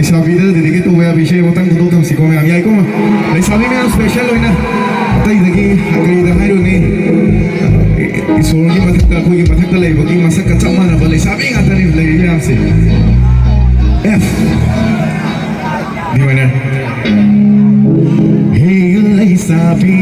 ꯂꯩꯁꯥꯕꯤꯗ ꯗꯤꯗꯤꯒꯤ ꯇꯧꯕ ꯌꯥꯕ ꯏꯁꯩ ꯑꯃꯇꯪ ꯈꯨꯗꯣꯛ ꯊꯝꯁꯤꯀꯣ ꯃꯌꯥꯝ ꯌꯥꯏꯀꯣ ꯂꯩꯁꯥꯕꯤ ꯃꯌꯥꯝ ꯁ꯭ꯄꯦꯁꯤꯌꯜ ꯑꯣꯏꯅ ꯑꯇꯩꯗꯒꯤ ꯀꯔꯤꯗ ꯍꯥꯏꯔꯨꯅꯤ ꯏꯁꯣꯔꯒꯤ ꯃꯊꯛꯇ ꯑꯩꯈꯣꯏꯒꯤ ꯃꯊꯛꯇ ꯂꯩꯕꯒꯤ ꯃꯁꯛꯀ ꯆꯞ ꯃꯥꯟꯅꯕ ꯂꯩꯁꯥꯕꯤ ꯉꯥꯛꯇꯅꯤ ꯂꯩꯔꯤ ꯃꯌꯥꯝꯁꯦ F D minor Hey, Laisabi